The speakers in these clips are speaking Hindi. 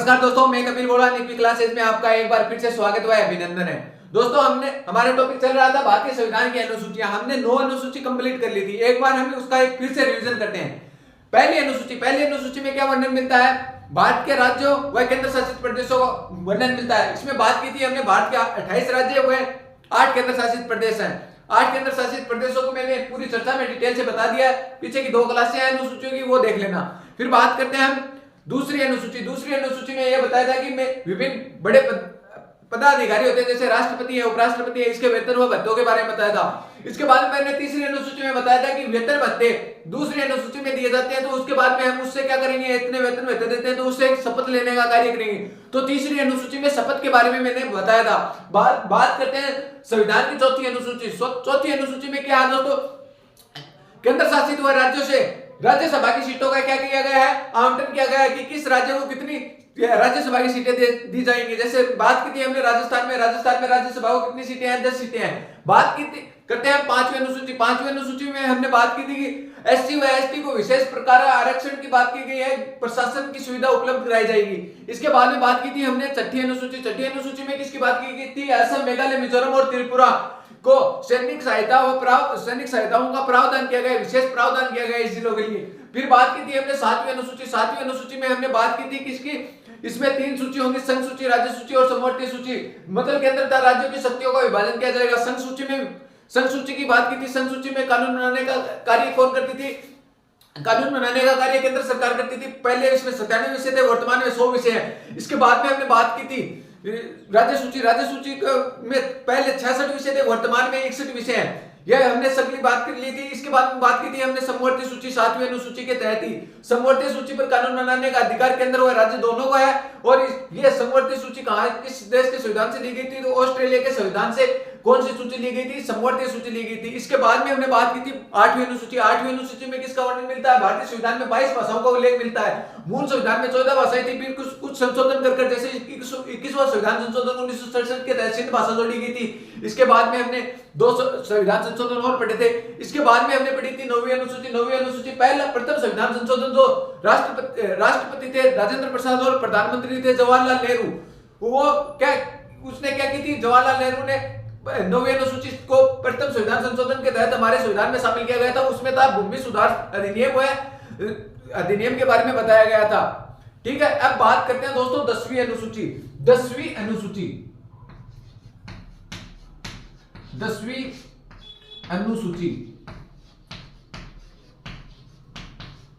नमस्कार दोस्तों, मैं कपिल बोला निपी क्लासेस में आपका एक बार फिर से स्वागत व अभिनंदन है। दोस्तों हमने हमारा टॉपिक चल रहा था भारतीय संविधान की अनुसूचियां। हमने 9 अनुसूची कंप्लीट कर ली थी। एक बार हम उसका एक फिर से रिवीजन करते हैं। पहली अनुसूची में क्या वर्णन मिलता है? भारत के राज्यों व केंद्र शासित प्रदेशों का वर्णन मिलता है। इसमें बात की थी हमने भारत के 28 राज्य व 8 केंद्र शासित प्रदेश हैं। 8 केंद्र शासित प्रदेशों को मैंने पूरी चर्चा में डिटेल से बता दिया है। पीछे की 2 क्लासें हैं अनुसूचियों की, वो देख लेना। फिर बात करते हैं हम दूसरी अनुसूची में यह बताया था कि मैं विभिन्न बड़े पदाधिकारी होते हैं, जैसे राष्ट्रपति है, उपराष्ट्रपति है, इसके वेतन व भत्तों के बारे में बताया था। इसके बाद में मैंने तीसरी अनुसूची में बताया था कि वेतन भत्ते दूसरी अनुसूची में दिए जाते हैं, तो उसके बाद में हम उससे क्या करेंगे, इतने वेतन भत्ते देते हैं तो उससे एक शपथ लेने का कार्य करेंगे। तो तीसरी अनुसूची में शपथ के बारे में मैंने बताया था। बात करते हैं संविधान की चौथी अनुसूची। चौथी अनुसूची में क्या है दोस्तों? केंद्र शासित व राज्यों से राज्यसभा की सीटों का क्या किया गया है, आवंटन किया गया है कि किस राज्य को कितनी राज्यसभा की सीटें दी जाएंगी। जैसे बात की थी हमने राजस्थान में राज्यसभा को कितनी सीटें हैं, 10 सीटें हैं। बात की करते हैं पांचवी अनुसूची में हमने बात की थी कि एससी व एसटी को विशेष प्रकार आरक्षण की बात की गई है, प्रशासन की सुविधा उपलब्ध कराई जाएगी। इसके बाद में बात की थी हमने छठी अनुसूची में किसकी बात की गई थी? असम, मेघालय, मिजोरम और त्रिपुरा को सैनिक सहायताओं का प्रावधान किया गया, विशेष प्रावधान किया गया इस जिलों के लिए। फिर बात की थी हमने सातवीं अनुसूची में हमने बात की थी किसकी? इसमें 3 सूची होंगी, संघ सूची, राज्य सूची और समवर्ती सूची। मतलब केंद्र राज्यों की शक्तियों का विभाजन किया जाएगा। संघ सूची की बात की थी। संघ सूची में कानून बनाने का कार्य कौन करती थी? कानून बनाने का कार्य केंद्र सरकार करती थी। पहले इसमें 97 विषय थे, वर्तमान में 100 विषय हैं। इसके बाद में हमने बात की थी राज्य सूची में पहले 66 विषय थे, वर्तमान में 61 विषय हैं। यह हमने सगली बात कर ली थी। इसके बाद में बात की थी हमने समवर्ती सूची, 7वीं अनुसूची के तहत ही। समवर्ती सूची पर कानून बनाने का अधिकार केंद्र और राज्य दोनों को है। और ये समवर्ती सूची कहां, किस देश के संविधान से ली गई थी? तो ऑस्ट्रेलिया के संविधान से कौन सी सूची ली गई थी? समवर्ती सूची ली गई थी। इसके बाद में हमने बात की थी 8वीं अनुसूची में किसका वर्णन मिलता है? भारतीय संविधान में 22 भाषाओं का उल्लेख मिलता है। मूल संविधान में 14 भाषाएं थी, फिर कुछ संशोधन कर जैसे 21वां संविधान संशोधन 1967 के तहत सिंध भाषा जोड़ी गई थी। इसके बाद में हमने 2 संविधान संशोधन और पढ़े थे। इसके बाद में हमने पढ़ी थी 9वीं अनुसूची। पहला प्रथम संविधान संशोधन जो राष्ट्रपति थे राजेंद्र प्रसाद और प्रधानमंत्री थे जवाहरलाल नेहरू। वो उसने क्या की थी? जवाहरलाल नेहरू ने 9वीं अनुसूची को प्रथम संविधान संशोधन के तहत हमारे संविधान में शामिल किया गया था। उसमें था भूमि सुधार अधिनियम के बारे में बताया गया था। ठीक है, अब बात करते हैं दोस्तों 10वीं अनुसूची। 10वीं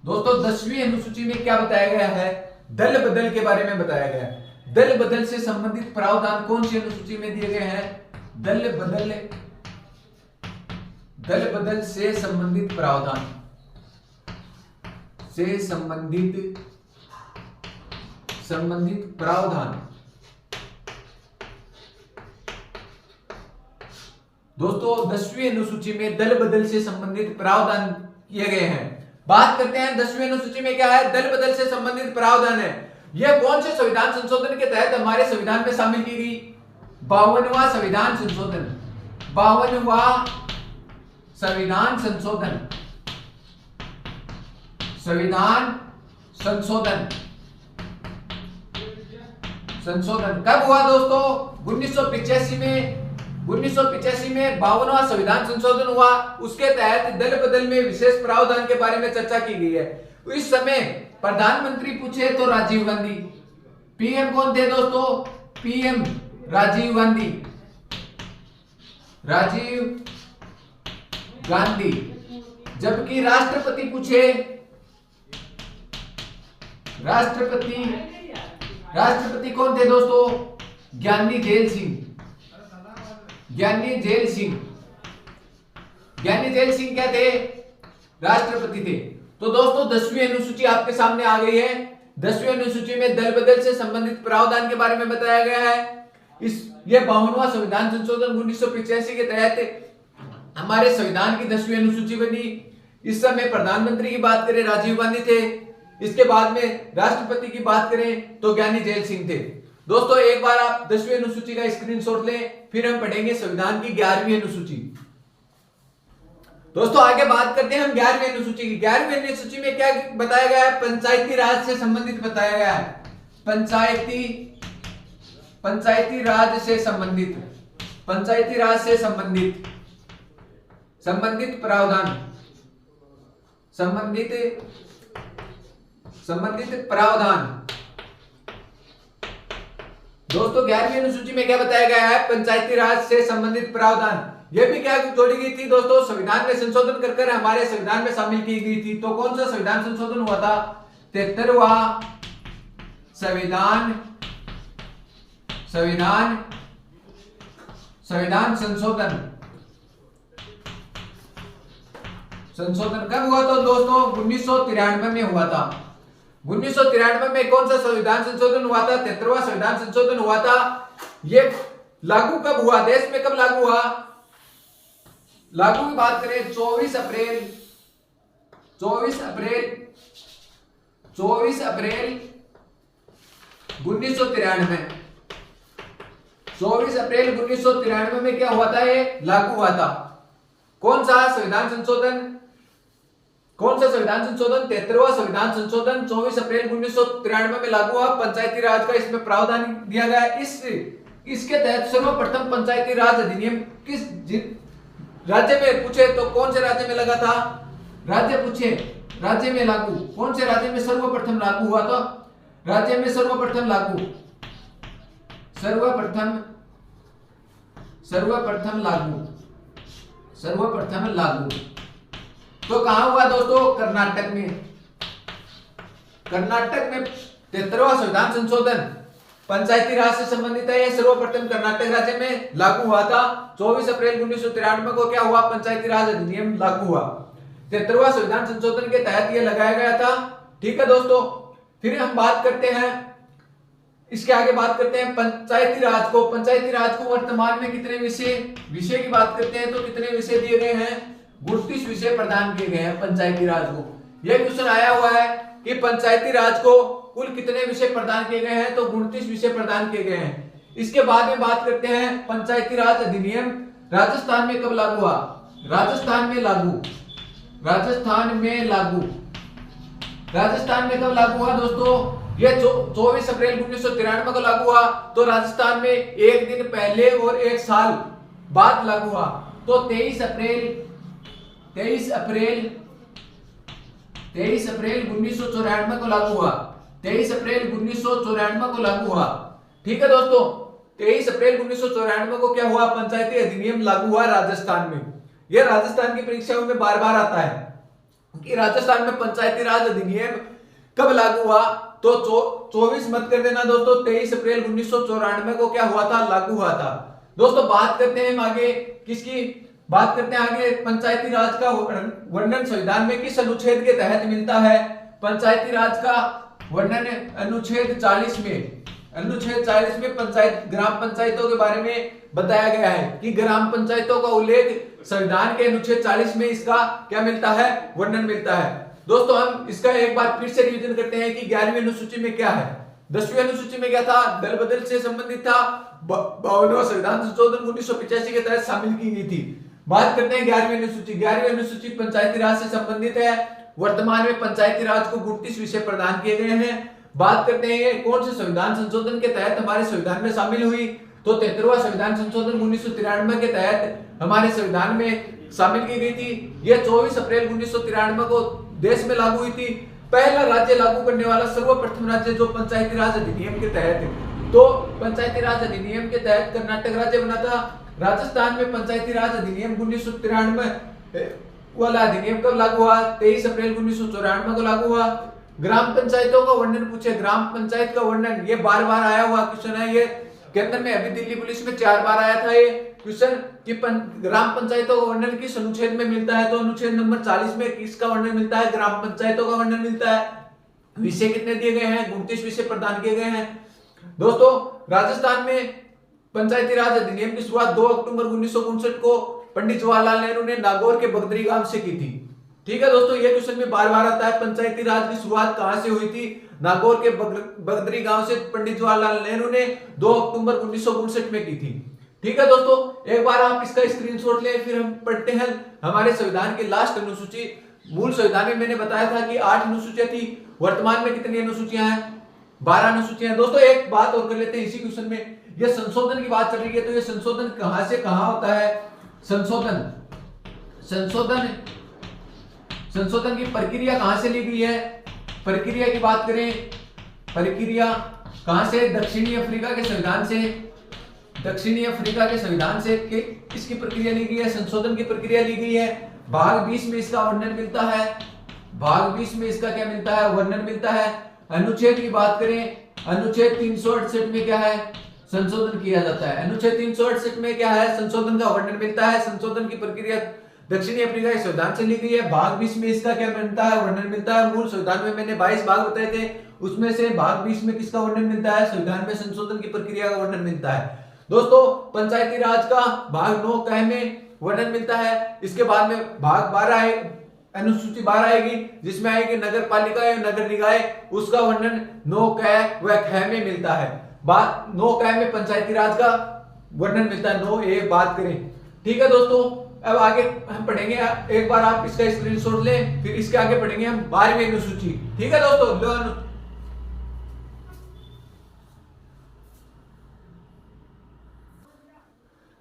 दोस्तों 10वीं अनुसूची में क्या बताया गया है? दल बदल के बारे में बताया गया है। दल बदल से संबंधित प्रावधान कौन सी अनुसूची में दिए गए हैं? दल बदल से संबंधित प्रावधान दोस्तों 10वीं अनुसूची में दल बदल से संबंधित प्रावधान किए गए हैं। बात करते हैं 10वीं अनुसूची में क्या है? दल बदल से संबंधित प्रावधान है। यह कौन से संविधान संशोधन के तहत हमारे संविधान में शामिल की गई? 52वां संविधान संशोधन। 52वां संविधान संशोधन कब हुआ दोस्तों? 1985 में 52वां संविधान संशोधन हुआ। उसके तहत दल बदल में विशेष प्रावधान के बारे में चर्चा की गई है। इस समय प्रधानमंत्री पूछे तो राजीव गांधी। पीएम कौन थे दोस्तों? पीएम राजीव गांधी। जबकि राष्ट्रपति पूछे, राष्ट्रपति कौन थे दोस्तों? ज्ञानी जेल सिंह क्या थे? राष्ट्रपति थे। तो दोस्तों 10वीं अनुसूची आपके सामने आ गई है। 10वीं अनुसूची में दल बदल से संबंधित प्रावधान के बारे में बताया गया है। ये 52वां संविधान संशोधन 1985 के तहत हमारे संविधान की 10वीं अनुसूची बनी। इस समय प्रधानमंत्री की बात करें राजीव गांधी थे। इसके बाद में राष्ट्रपति की बात करें तो ज्ञानी जेल सिंह थे। दोस्तों एक बार आप 10वीं अनुसूची का स्क्रीनशॉट लें, फिर हम पढ़ेंगे संविधान की 11वीं अनुसूची। दोस्तों आगे बात करते हैं हम 11वीं अनुसूची की। 11वीं अनुसूची में क्या बताया गया है? पंचायती राज से संबंधित बताया गया है। पंचायती पंचायती राज से संबंधित, पंचायती राज से संबंधित संबंधित प्रावधान, संबंधित संबंधित प्रावधान। दोस्तों 11वीं अनुसूची में क्या बताया गया है? पंचायती राज से संबंधित प्रावधान। यह भी क्या जोड़ी गई थी दोस्तों? संविधान में संशोधन कर कर हमारे संविधान में शामिल की गई थी। तो कौन सा संविधान संशोधन हुआ था? 73वां संविधान संविधान संविधान संशोधन। संशोधन कब हुआ था दोस्तों? 1993 में हुआ था। 1993 में कौन सा संविधान संशोधन हुआ था? 73वां संविधान संशोधन हुआ था। ये लागू कब हुआ? देश में कब लागू हुआ? लागू की बात करें 24 अप्रैल 1993। 24 अप्रैल 1993 में क्या हुआ था? ये लागू हुआ था। कौन सा संविधान संशोधन? कौन सा संविधान संशोधन? 73वां संविधान संशोधन 24 अप्रैल 1993 में लागू हुआ। पंचायती राज का इसमें प्रावधान दिया गया। इसके तहत सर्वप्रथम पंचायती राज अधिनियम किस राज्य में पूछे तो कौन से राज्य में लगा था? राज्य पूछे, राज्य में लागू कौन से राज्य में सर्वप्रथम लागू हुआ? तो राज्य में सर्वप्रथम लागू तो कहां हुआ दोस्तों? कर्नाटक में। कर्नाटक में 73वां संविधान संशोधन पंचायती राज से संबंधित है। यह सर्वप्रथम कर्नाटक राज्य में लागू हुआ था। 24 अप्रैल 1993 को क्या हुआ? पंचायती राज अधिनियम लागू हुआ। 73वां संविधान संशोधन के तहत यह लगाया गया था। ठीक है दोस्तों, फिर हम बात करते हैं, इसके आगे बात करते हैं पंचायती राज को। पंचायती राज को वर्तमान में कितने विषय की बात करते हैं तो कितने विषय दिए गए हैं? 29 विषय प्रदान किए गए हैं पंचायती राज को। यह क्वेश्चन आया हुआ है कि पंचायती राज को कुल कितने विषय प्रदान किए गए हैं? तो 29 विषय प्रदान किए गए हैं। इसके बाद में बात करते हैं पंचायती राज अधिनियम राजस्थान में कब लागू हुआ? राजस्थान में कब लागू हुआ दोस्तों? यह 24 अप्रैल 1993 को लागू हुआ। तो राजस्थान में एक दिन पहले और एक साल बाद लागू हुआ। तो 23 अप्रैल 1994 को लागू हुआ। 23 अप्रैल 1994 को लागू हुआ। ठीक है दोस्तों, 23 अप्रैल 1994 को क्या हुआ? पंचायती अधिनियम लागू हुआ राजस्थान में। यह राजस्थान की परीक्षाओं में बार बार आता है कि राजस्थान में पंचायती राज अधिनियम कब लागू हुआ? तो 24 मत कर देना दोस्तों, 23 अप्रैल 1994 को क्या हुआ था? लागू हुआ था। दोस्तों बात करते हैं आगे, किसकी बात करते हैं आगे? पंचायती राज का वर्णन संविधान में किस अनुच्छेद के तहत मिलता है? पंचायती राज का वर्णन अनुच्छेद 40 में। अनुच्छेद 40 में ग्राम पंचायतों के बारे में बताया गया है कि ग्राम पंचायतों का उल्लेख संविधान के अनुच्छेद 40 में इसका क्या मिलता है? वर्णन मिलता है। दोस्तों हम इसका एक बार फिर से रिवीजन करते हैं कि 11वीं अनुसूची में क्या है। 10वीं अनुसूची में क्या था? दल बदल से संबंधित था। 52वां संविधान संशोधन 1985 के तहत शामिल की गई थी। बात करते हैं 11वीं अनुसूची। 11वीं अनुसूची पंचायती राज से संबंधित है। वर्तमान में पंचायती राज को 29 विषय प्रदान किए गए हैं। बात करते हैं ये कौन से संविधान संशोधन के तहत हमारे संविधान में शामिल हुई? तो 73वां संविधान संशोधन 1993 के तहत हमारे संविधान में शामिल की गई थी। यह 24 अप्रैल 1993 को देश में लागू हुई थी। पहला राज्य लागू करने वाला सर्वप्रथम राज्य जो पंचायती राज अधिनियम के तहत है। तो पंचायती राज अधिनियम के तहत कर्नाटक राज्य बना था। राजस्थान में पंचायती राज अधिनियम 1993 वाला अधिनियम कब लागू हुआ? 23 अप्रैल 1994 को लागू हुआ। ग्राम पंचायतों का वर्णन पूछे, ग्राम पंचायत का वर्णन, ये बार बार आया हुआ क्वेश्चन है। ये केंद्र में अभी दिल्ली पुलिस में 4 बार आया था ये क्वेश्चन कि ग्राम पंचायतों का वर्णन किस अनुच्छेद में मिलता है? तो अनुच्छेद नंबर 40 में किसका वर्णन मिलता है? ग्राम पंचायतों का वर्णन मिलता है। विषय कितने दिए गए हैं? 29 विषय प्रदान किए गए हैं। दोस्तों राजस्थान में पंचायती राज अधिनियम की शुरुआत 2 अक्टूबर 1959 को पंडित जवाहरलाल नेहरू ने नागौर के बगदरी गांव से की थी। ठीक है दोस्तों, ये क्वेश्चन में बार बार आता है, पंचायती राज की शुरुआत कहां से हुई थी? नागौर के बगदरी गांव से पंडित जवाहरलाल नेहरू ने 2 अक्टूबर 1959 में की थी। ठीक है दोस्तों, एक बार आप इसका स्क्रीनशॉट लें, फिर हम पढ़ते हैं हमारे संविधान की लास्ट अनुसूची। मूल संविधान में मैंने बताया था कि 8 अनुसूचियां थी। वर्तमान में कितनी अनुसूचियां हैं? 12 अनुसूचियां। दोस्तों एक बात और कर लेते हैं इसी क्वेश्चन में, ये संशोधन की बात चल रही है, तो ये संशोधन कहां से कहां होता है? संशोधन संशोधन संशोधन की प्रक्रिया कहां से ली गई है? प्रक्रिया की बात करें, प्रक्रिया कहां से? दक्षिणी अफ्रीका के संविधान से, दक्षिणी अफ्रीका के संविधान से इसकी प्रक्रिया ली गई है, संशोधन की प्रक्रिया ली गई है। भाग 20 में इसका वर्णन मिलता है, भाग 20 में इसका क्या मिलता है? वर्णन मिलता है। अनुच्छेद की बात करें, अनुच्छेद 368 में क्या है? संशोधन किया जाता है। अनुच्छेद 368 में क्या है? संशोधन का वर्णन मिलता है। संशोधन की प्रक्रिया दक्षिणी अफ्रीका के संविधान से ली गई है। भाग 20 में इसका क्या मिलता है? वर्णन मिलता है। मूल संविधान में मैंने 22 भाग बताए थे, उसमें से भाग 20 में किसका वर्णन मिलता है? संविधान में संशोधन की प्रक्रिया का वर्णन मिलता है। दोस्तों पंचायती राज का भाग 9 क में वर्णन मिलता है। इसके बाद में भाग 12 है, अनुसूची 12 आएगी, जिसमें आएगी नगर पालिका या नगर निकाय, उसका वर्णन 9 क व ख में मिलता है। बात 9 क में पंचायती राज का वर्णन मिलता है, 9 बात करें। ठीक है दोस्तों, अब आगे हम पढ़ेंगे, एक बार आप इसका स्क्रीनशॉट लें, फिर इसके आगे पढ़ेंगे हम 12वीं अनुसूची। ठीक है दोस्तों,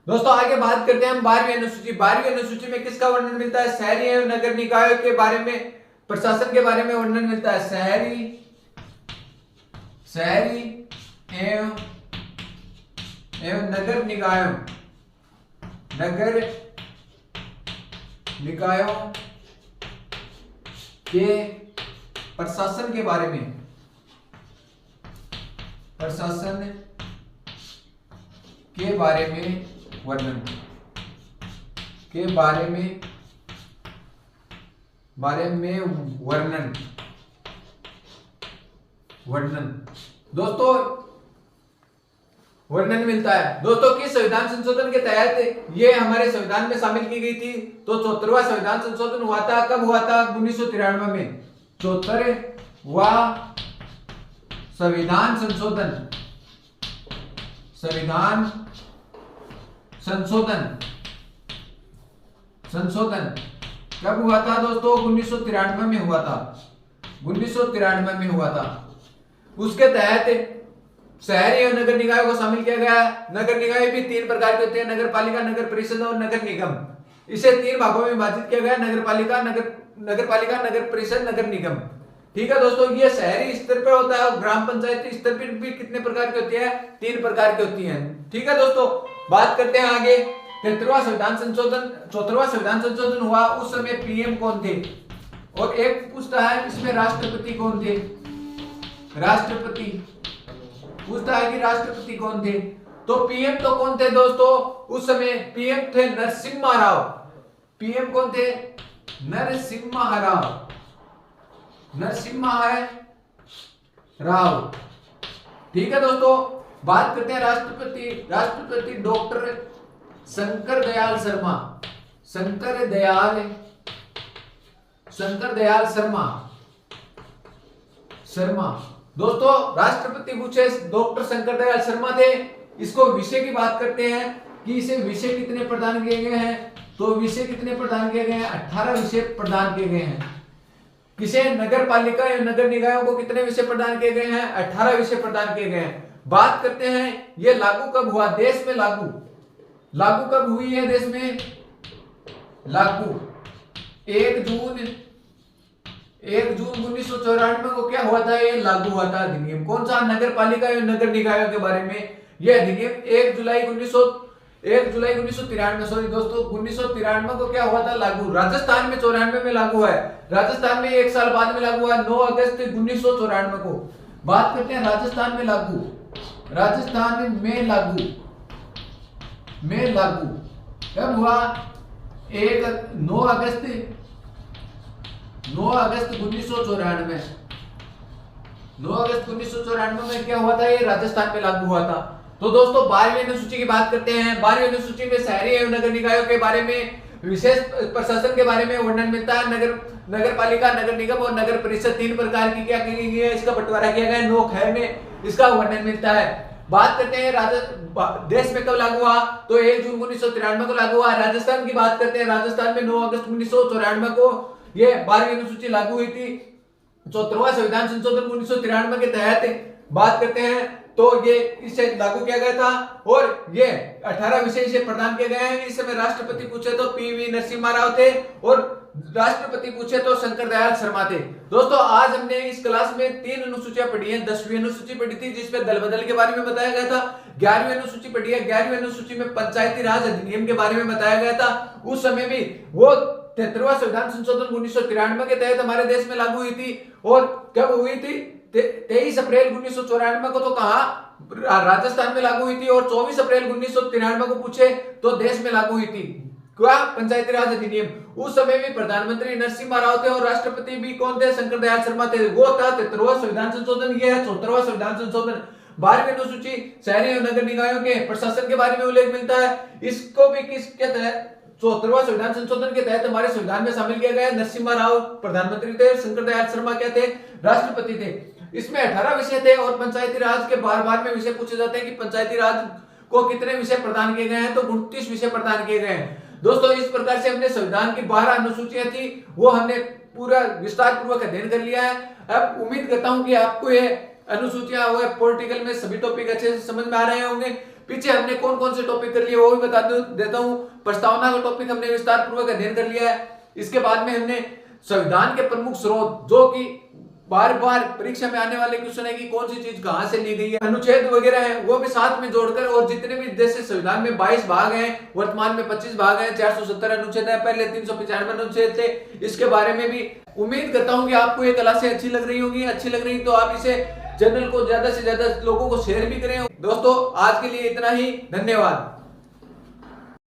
दोस्तों आगे बात करते हैं हम 12वीं अनुसूची। 12वीं अनुसूची में किसका वर्णन मिलता है? शहरी एवं नगर निकायों के बारे में, प्रशासन के बारे में वर्णन मिलता है। शहरी एवं नगर निकायों के प्रशासन के बारे में, प्रशासन के बारे में वर्णन, के बारे में वर्णन दोस्तों वर्णन मिलता है। दोस्तों किस संविधान संशोधन के तहत ये हमारे संविधान में शामिल की गई थी? तो 74वां संविधान संशोधन हुआ था। कब हुआ था? 1993 में 74वां संविधान संशोधन कब हुआ था दोस्तों? 1993 में हुआ था, 1993 में हुआ था। उसके तहत शहरी और नगर निकायों को शामिल किया गया। नगर निकाय भी 3 प्रकार के होते हैं, नगर पालिका, नगर परिषद और नगर निगम। इसे 3 भागों में विभाजित किया गया, नगर पालिका, नगर परिषद, नगर निगम। ठीक है दोस्तों, ये शहरी स्तर पर होता है और ग्राम पंचायत स्तर पर भी कितने प्रकार की होती है? 3 प्रकार की होती है। ठीक है दोस्तों, बात करते हैं आगे। 73वां संविधान संशोधन, 74वां संविधान संशोधन हुआ, उस समय पीएम कौन थे? और एक पूछता है इसमें राष्ट्रपति कौन थे? राष्ट्रपति पूछता है कि राष्ट्रपति कौन थे? तो पीएम तो कौन थे दोस्तों? उस समय पीएम थे नरसिम्हा राव। पीएम कौन थे? नरसिम्हा राव। ठीक है दोस्तों, बात करते हैं राष्ट्रपति। राष्ट्रपति डॉक्टर शंकर दयाल शर्मा। दोस्तों राष्ट्रपति पूछे, डॉक्टर शंकर दयाल शर्मा थे। इसको विषय की बात करते हैं कि इसे विषय कितने प्रदान किए गए हैं? तो विषय कितने प्रदान किए गए हैं? 18 विषय प्रदान किए गए हैं। किसे? नगर पालिका या नगर निकायों को कितने विषय प्रदान किए गए हैं? 18 विषय प्रदान किए गए हैं। बात करते हैं ये लागू कब हुआ देश में? लागू कब हुई है देश में? लागू 1 जून 1994 को क्या हुआ था? ये लागू हुआ था अधिनियम। कौन सा? नगर पालिका और नगर निकायों के बारे में यह अधिनियम 1 जुलाई 1993 सॉरी दोस्तों 1993 को क्या हुआ था? लागू। राजस्थान में 94 में लागू है। राजस्थान में 1 साल बाद में लागू हुआ, 9 अगस्त 1994 को। बात करते हैं राजस्थान में लागू। राजस्थान में लागू कब हुआ? 9 अगस्त 1994। 9 अगस्त 1994 में क्या हुआ था? ये राजस्थान में लागू हुआ था। तो दोस्तों 12वीं अनुसूची की बात करते हैं। 12वीं अनुसूची में शहरी एवं नगर निकायों के बारे में, विशेष प्रशासन के बारे में वर्णन मिलता है। नगर पालिका, नगर निगम और नगर परिषद 3 प्रकार की क्या की गई है? इसका बंटवारा किया गया। 9 ख में इसका वर्णन मिलता है। बात करते हैं देश में कब लागू हुआ? तो 1 जून 1993 को लागू हुआ। राजस्थान की बात करते हैं। राजस्थान में 9 अगस्त 1994 को ये 12वीं अनुसूची लागू हुई थी। 74वां संविधान संशोधन 1993 के तहत बात करते हैं तो ये इसे लागू किया गया था और ये 18 विषय इसे प्रदान किए गए हैं। इस समय राष्ट्रपति पूछे तो पीवी नरसिम्हा राव थे और राष्ट्रपति पूछे तो शंकर दयाल शर्मा थे। दोस्तों आज हमने इस क्लास में 3 अनुसूचियां पढ़ी हैं। 10वीं अनुसूची पढ़ी थी जिसमें दल बदल के बारे में बताया गया था। 11वीं अनुसूची पढ़ी है। 11वीं अनुसूची में पंचायती राज अधिनियम के बारे में बताया गया था। उस समय भी वो 73वां संविधान संशोधन 1993 के तहत हमारे देश में लागू हुई थी और कब हुई थी 23 अप्रैल 1994 को तो कहा राजस्थान में लागू हुई थी और 24 अप्रैल 1993 को पूछे तो देश में लागू हुई थी क्या पंचायती राज अधिनियम। उस समय भी प्रधानमंत्री नरसिम्हा राव थे और राष्ट्रपति भी कौन थे, शंकर दयाल शर्मा थे। वो था 73वां संविधान संशोधन, ये है 74वां संविधान संशोधन। 12वीं अनुसूची शहरी और नगर निकायों के प्रशासन के बारे में उल्लेख मिलता है। इसको भी किसके तहत 74वां संविधान संशोधन के तहत हमारे संविधान में शामिल किया गया। नरसिम्हा राव प्रधानमंत्री थे, शंकर दयाल शर्मा क्या थे, राष्ट्रपति थे। इसमें 18 विषय थे और पंचायती राज के बार बार में विषय पूछे जाते हैं कि पंचायती राज को कितने विषय प्रदान किए गए हैं, तो 29 विषय प्रदान किए गए हैं। दोस्तों इस प्रकार से हमने संविधान की 12 अनुसूचियां थी वो हमने पूरा विस्तार पूर्वक अध्ययन कर लिया है। अब उम्मीद करता हूं कि आपको ये अनुसूचियां हुए पॉलिटिकल में सभी टॉपिक अच्छे से समझ में आ रहे होंगे। पीछे हमने कौन कौन से टॉपिक कर लिए वो भी बता देता हूं। प्रस्तावना का टॉपिक हमने विस्तार पूर्वक अध्ययन कर लिया है। इसके बाद में हमने संविधान के प्रमुख स्रोत जो कि बार बार परीक्षा में आने वाले क्वेश्चन है कि कौन सी चीज कहां से ली गई है, अनुच्छेद वगैरह है वो भी साथ में जोड़कर, और जितने भी जैसे संविधान में 22 भाग हैं, वर्तमान में 25 भाग हैं, 470 अनुच्छेद है, पहले 395 अनुच्छेद थे, इसके बारे में भी उम्मीद करता हूं कि आपको ये क्लासें अच्छी लग रही होंगी। अच्छी लग रही तो आप इसे चैनल को ज्यादा से ज्यादा लोगों को शेयर भी करें। दोस्तों आज के लिए इतना ही, धन्यवाद।